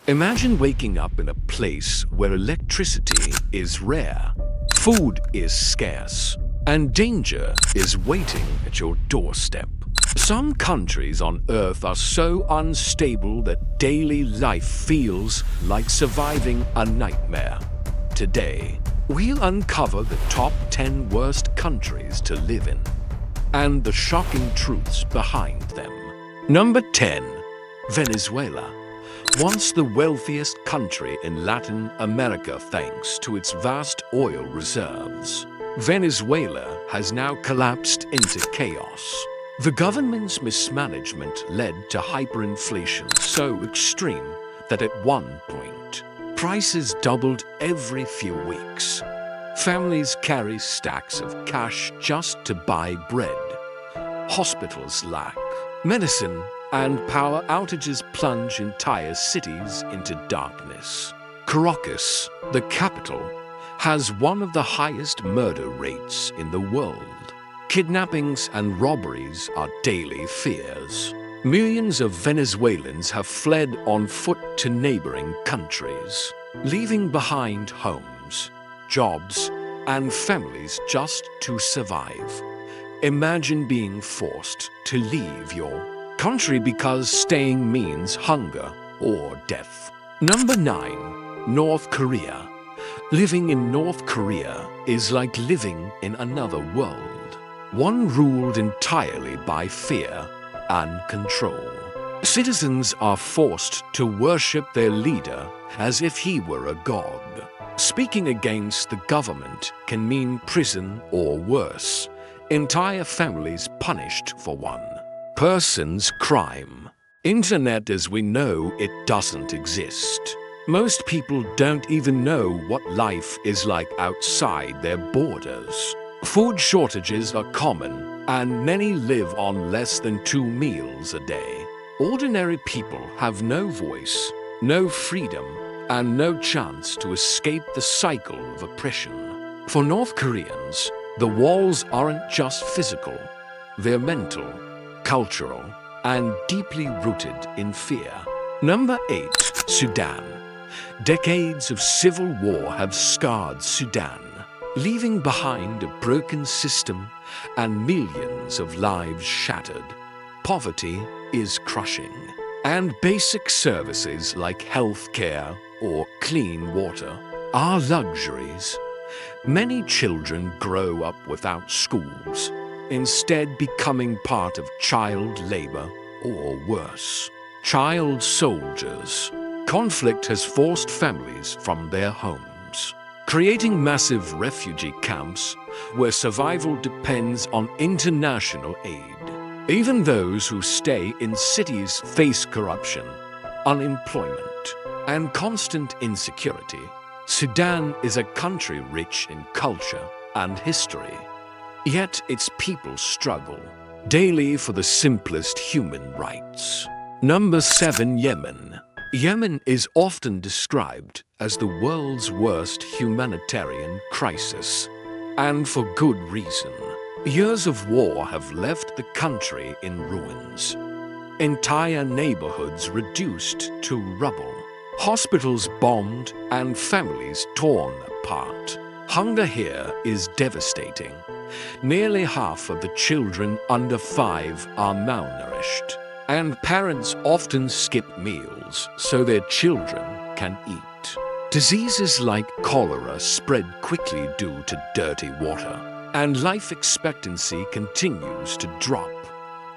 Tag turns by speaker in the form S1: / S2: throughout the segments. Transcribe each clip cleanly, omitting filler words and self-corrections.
S1: Imagine waking up in a place where electricity is rare, food is scarce, and danger is waiting at your doorstep. Some countries on Earth are so unstable that daily life feels like surviving a nightmare. Today, we'll uncover the top 10 worst countries to live in and the shocking truths behind them. Number 10. Venezuela. Once the wealthiest country in Latin America thanks to its vast oil reserves, Venezuela has now collapsed into chaos. The government's mismanagement led to hyperinflation so extreme that at one point, prices doubled every few weeks. Families carry stacks of cash just to buy bread. Hospitals lack medicine, and power outages plunge entire cities into darkness. Caracas, the capital, has one of the highest murder rates in the world. Kidnappings and robberies are daily fears. Millions of Venezuelans have fled on foot to neighboring countries, leaving behind homes, jobs, and families just to survive. Imagine being forced to leave your country because staying means hunger or death. Number 9. North Korea. Living in North Korea is like living in another world, one ruled entirely by fear and control. Citizens are forced to worship their leader as if he were a god. Speaking against the government can mean prison or worse, entire families punished for one person's crime. Internet as we know it doesn't exist. Most people don't even know what life is like outside their borders. Food shortages are common, and many live on less than 2 meals a day. Ordinary people have no voice, no freedom, and no chance to escape the cycle of oppression. For North Koreans, the walls aren't just physical, they're mental, cultural, and deeply rooted in fear. Number 8. Sudan. Decades of civil war have scarred Sudan, leaving behind a broken system and millions of lives shattered. Poverty is crushing, and basic services like health care or clean water are luxuries. Many children grow up without schools, instead becoming part of child labor or worse, child soldiers. Conflict has forced families from their homes, creating massive refugee camps where survival depends on international aid. Even those who stay in cities face corruption, unemployment, and constant insecurity. Sudan is a country rich in culture and history, yet its people struggle daily for the simplest human rights. Number 7. Yemen. Yemen is often described as the world's worst humanitarian crisis, and for good reason. Years of war have left the country in ruins, entire neighborhoods reduced to rubble, hospitals bombed, and families torn apart. Hunger here is devastating. Nearly half of the children under 5 are malnourished, and parents often skip meals so their children can eat. Diseases like cholera spread quickly due to dirty water, and life expectancy continues to drop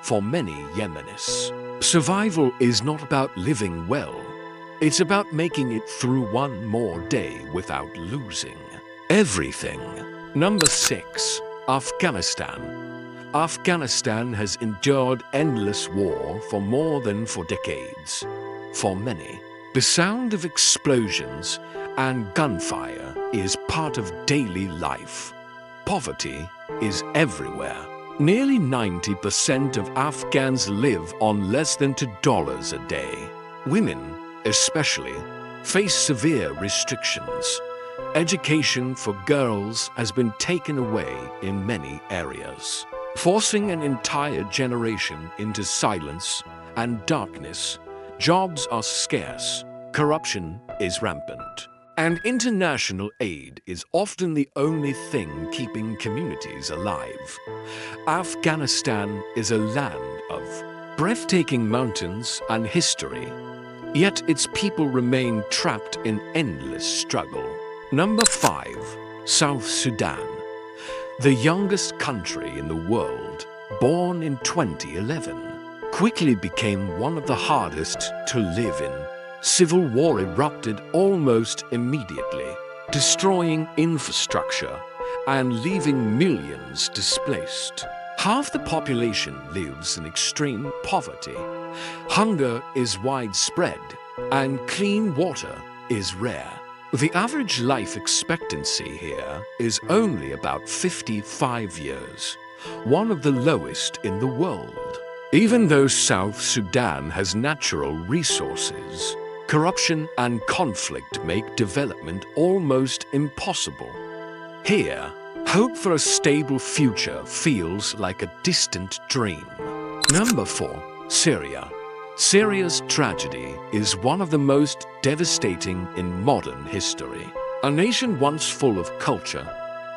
S1: for many Yemenis. Survival is not about living well. It's about making it through one more day without losing everything. Number 6. Afghanistan. Afghanistan has endured endless war for more than 4 decades. For many, the sound of explosions and gunfire is part of daily life. Poverty is everywhere. Nearly 90% of Afghans live on less than $2 a day. Women, especially, face severe restrictions. Education for girls has been taken away in many areas, forcing an entire generation into silence and darkness. Jobs are scarce, Corruption is rampant, and international aid is often the only thing keeping communities alive. Afghanistan is a land of breathtaking mountains and history, yet its people remain trapped in endless struggle. Number 5. South Sudan. The youngest country in the world, born in 2011, quickly became one of the hardest to live in. Civil war erupted almost immediately, destroying infrastructure and leaving millions displaced. Half the population lives in extreme poverty. Hunger is widespread, and clean water is rare. The average life expectancy here is only about 55 years, one of the lowest in the world. Even though South Sudan has natural resources, corruption and conflict make development almost impossible. Here, hope for a stable future feels like a distant dream. Number 4. Syria. Syria's tragedy is one of the most devastating in modern history. A nation once full of culture,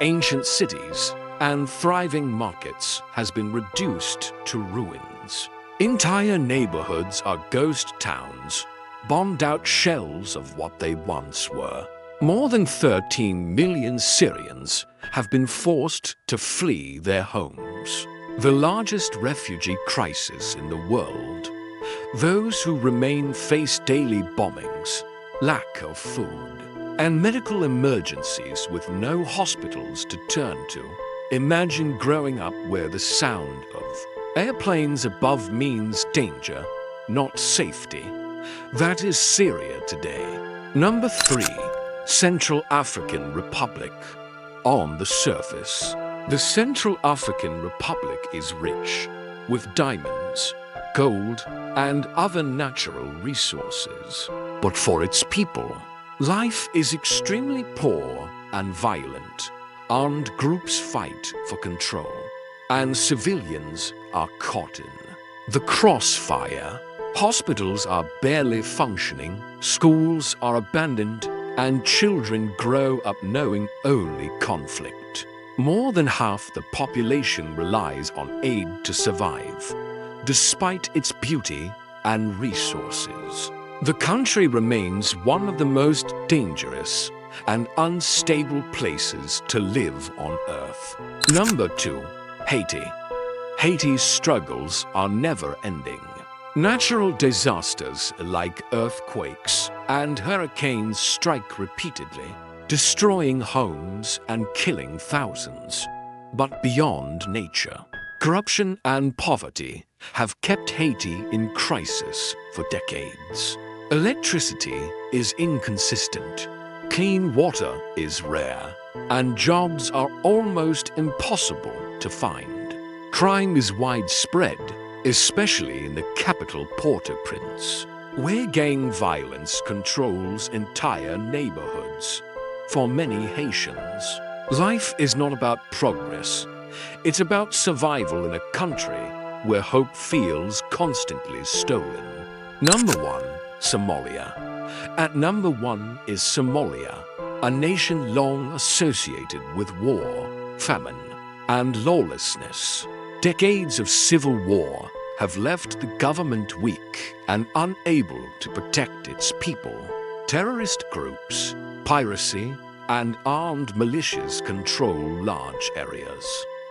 S1: ancient cities, and thriving markets has been reduced to ruins. Entire neighborhoods are ghost towns, bombed-out shells of what they once were. More than 13 million Syrians have been forced to flee their homes. The largest refugee crisis in the world. Those who remain face daily bombings, lack of food, and medical emergencies with no hospitals to turn to. Imagine growing up where the sound of airplanes above means danger, not safety. That is Syria today. Number 3. Central African Republic. On the surface, the Central African Republic is rich, with diamonds, gold, and other natural resources. But for its people, life is extremely poor and violent. Armed groups fight for control, and civilians are caught in the crossfire. Hospitals are barely functioning, schools are abandoned, and children grow up knowing only conflict. More than half the population relies on aid to survive, despite its beauty and resources. The country remains one of the most dangerous and unstable places to live on Earth. Number 2. Haiti. Haiti's struggles are never-ending. Natural disasters like earthquakes and hurricanes strike repeatedly, destroying homes and killing thousands. But beyond nature, corruption and poverty have kept Haiti in crisis for decades. Electricity is inconsistent, clean water is rare, and jobs are almost impossible to find. Crime is widespread, especially in the capital Port-au-Prince, where gang violence controls entire neighborhoods. For many Haitians, life is not about progress. It's about survival in a country where hope feels constantly stolen. Number 1. Somalia. At number 1 is Somalia, a nation long associated with war, famine, and lawlessness. Decades of civil war have left the government weak and unable to protect its people. Terrorist groups, piracy, and armed militias control large areas.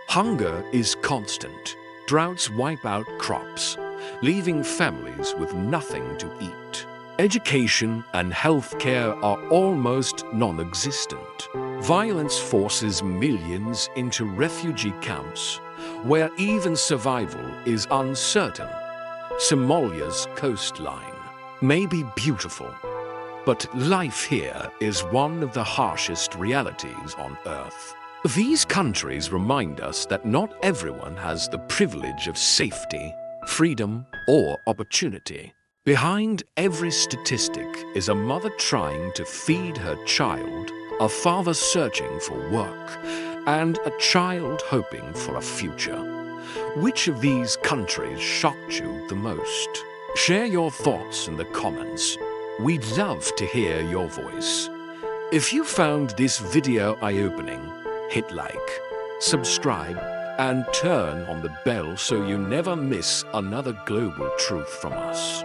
S1: Hunger is constant. Droughts wipe out crops, leaving families with nothing to eat. Education and healthcare are almost non-existent. Violence forces millions into refugee camps, where even survival is uncertain. Somalia's coastline may be beautiful, but life here is one of the harshest realities on Earth. These countries remind us that not everyone has the privilege of safety, freedom, or opportunity. Behind every statistic is a mother trying to feed her child, a father searching for work, and a child hoping for a future. Which of these countries shocked you the most? Share your thoughts in the comments. We'd love to hear your voice. If you found this video eye-opening, hit like, subscribe, and turn on the bell so you never miss another global truth from us.